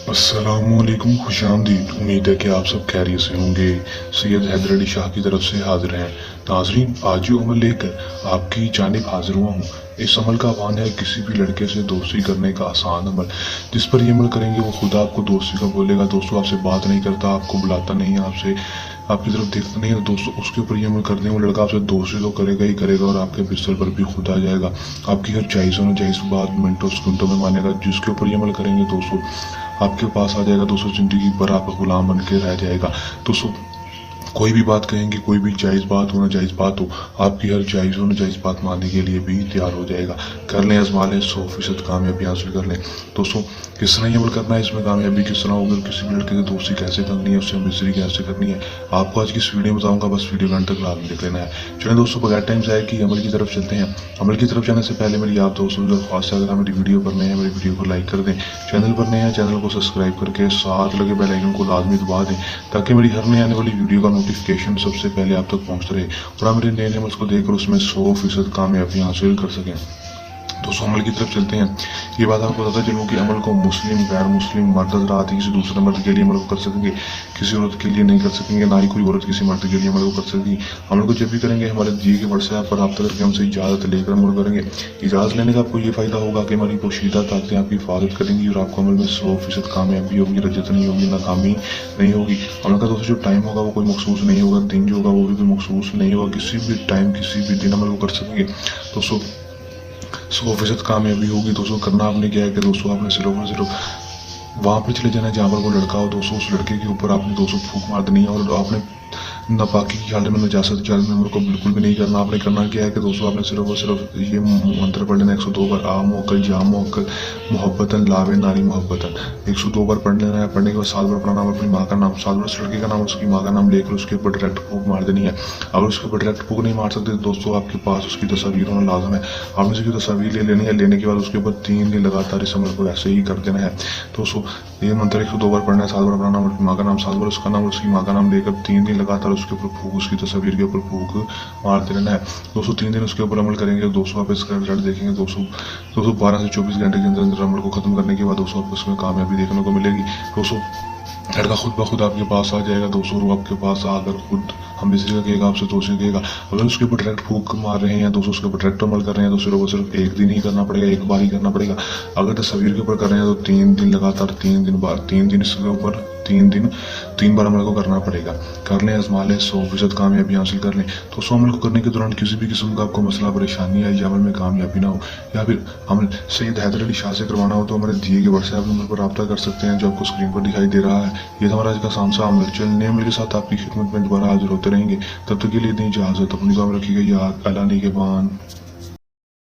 अस्सलामुअलैकुम, खुशामदीद। उम्मीद है कि आप सब खैरियत से होंगे। सैयद हैदर अली शाह की तरफ से हाजिर हैं। नाजरीन, आज जो अमल लेकर आपकी जानिब हाजिर हुआ हूँ, इस अमल का आह्वान है किसी भी लड़के से दोस्ती करने का आसान अमल। जिस पर ये अमल करेंगे वो खुद आपको दोस्ती का बोलेगा। दोस्तों, आपसे बात नहीं करता, आपको बुलाता नहीं, आपसे आपकी तरफ देखता नहीं है। दोस्तों, उसके ऊपर ये अमल कर दें, वो लड़का आपसे दोस्ती तो करेगा ही करेगा और आपके बिस्तर पर भी खुद आ जाएगा। आपकी हर जायज़ और नाजायज़ बात मिनटों सेकंडों में मानेगा। जिसके ऊपर ये अमल करेंगे दोस्तों, आपके पास आ जाएगा। दोस्तों, ज़िंदगी भर आपका गुलाम बन के रह जाएगा। दोस्तों, कोई भी बात कहेंगे, कोई भी जायज़ बात हो, नाजायज़ बात हो, आपकी हर जायज़ और नाजायज़ बात मानने के लिए भी तैयार हो जाएगा। कर लें, आजमा लें, 100% कामयाबी हासिल कर लें। दोस्तों, किस तरह ये अमल करना है, इसमें कामयाबी किस तरह होगी, किसी भी लड़के से दोस्ती कैसे करनी है, उससे मिस्री कैसे करनी है, आपको आज की इस वीडियो में बताऊंगा। बस वीडियो घंटे तक लाभ देख लेना है। चलिए दोस्तों, बगैर टाइम जाए कि अमल की तरफ चलते हैं। अमल की तरफ जाने से पहले मेरी आप दोस्तों जो खास है, अगर आप मेरी वीडियो पर नए हैं, मेरी वीडियो को लाइक कर दें। चैनल पर नए हैं, चैनल को सब्सक्राइब करके साथ लगे बेल आइकन को लाजमी दबा दें, ताकि मेरी हर नई आने वाली वीडियो का नोटिफिकेशन सबसे पहले आप तक पहुंचता रहे और आप मेरे नए अमल को देखकर उसमें 100% कामयाबी हासिल कर सकें। दोस्तों, अमल की तरफ चलते हैं। ये बात आपको बताता चलूँ कि अमल को मुस्लिम, गैर मुस्लिम, मर्द हज़रात किसी दूसरे मर्द के लिए अमल को कर सकेंगे, किसी औरत के लिए नहीं कर सकेंगे, ना ही कोई औरत किसी मर्द के लिए अमल को कर सकेगी। अमल को जब भी करेंगे, हमारे दिए के व्हाट्सएप पर रब्ता करके हमसे इजाज़त लेकर अमल करेंगे। इजाज़त लेने का आपको ये फ़ायदा होगा कि हमारी पोशीदा ताकतें आपकी हिफाजत करेंगी और आपको अमल में 100% कामयाबी होगी, रजत नहीं होगी, नाकामी नहीं होगी। अमल का दोस्तों जो टाइम होगा वो कोई मखसूस नहीं होगा, दिन जो होगा वो भी कोई मखसूस नहीं होगा। किसी भी टाइम, किसी भी दिन अमल को कर सकेंगे। दोस्तों, 100% कामयाबी होगी। दोस्तों, करना आपने क्या है कि दोस्तों, आपने सिर्फ और सिर्फ वहाँ पर चले जाना है जहाँ पर वो लड़का हो। दोस्तों, उस लड़के के ऊपर आपने दोस्तों फूंक मार देनी है और आपने नापाकी की हालत में, नजासत की हालत में अमल को बिल्कुल भी नहीं करना। आपने करना क्या है कि दोस्तों, आपने सिर्फ और सिर्फ ये मंत्र पढ़ लेना 102 बार। आ मोकल जा मोकल मोहब्बतन लावे नारी मोहब्बतन 102 बार पढ़ लेना है। पढ़ने के बाद 7 बार अपना नाम, अपनी माँ का नाम, 7 बार उस लड़के का नाम, उसकी माँ का नाम लेकर उसके ऊपर डायरेक्ट फूंक मार देनी है। अगर उसके ऊपर डायरेक्ट फूंक नहीं मार सकते तो दोस्तों, आपके पास उसकी तस्वीर होना लाजम है। आपने उसकी तस्वीर ले लेनी है। लेने के बाद उसके ऊपर 3 दिन लगातार इस अमल को ऐसे ही कर देना है। दोस्तों, ये मंत्र 102 बार पढ़ना है। 7 बार अपना नाम, अपनी माँ का नाम, 7 बार उसका नाम, उसकी माँ का नाम लेकर 3 दिन लगातार उसके ऊपर फूंक, उसकी तस्वीर के ऊपर फूंक मारते रहना है। दोस्तों, 3 दिन उसके ऊपर अमल करेंगे। दोस्तों, आप इसका रिजल्ट देखेंगे। दोस्तों 12 से 24 घंटे के अंदर अंदर अमल को खत्म करने के बाद दोस्तों आपको इसमें कामयाबी देखने को मिलेगी। दोस्तों, लड़का खुद ब खुद आपके पास आ जाएगा। दोस्तों, वो आपके पास आकर खुद हम इसी कहेगा, आपसे दोषी कहेगा। अगर उसके ऊपर डायरेक्ट फूंक मार रहे हैं, दोस्तों उसके ऊपर डायरेक्ट अमल कर रहे हैं, तो सिर्फ एक दिन ही करना पड़ेगा, एक बार ही करना पड़ेगा। अगर तस्वीर के ऊपर कर रहे हैं तो 3 दिन लगातार, 3 दिन इसके ऊपर 3 बार अमल को करना पड़ेगा। कर लें, आजमा लें, 100% कामयाबी हासिल कर लें। दोस्तों, अमल को करने के दौरान किसी भी किस्म का आपको मसला, परेशानी या अमल में कामयाबी ना हो, या फिर अमल सैयद हैदर अली शाह से करवाना हो, तो हमारे दिए गए व्हाट्सएप नंबर पर रब्ता कर सकते हैं जो आपको स्क्रीन पर दिखाई दे रहा है। ये हमारा आज का आसान सा अमल। चलने मेरे साथ आपकी खिदमत में दोबारा हाजिर होते रहेंगे। तब तक के लिए दी इजाज़त। अपनी दुआ में रखिएगा। याद अल्लाह निगहबान।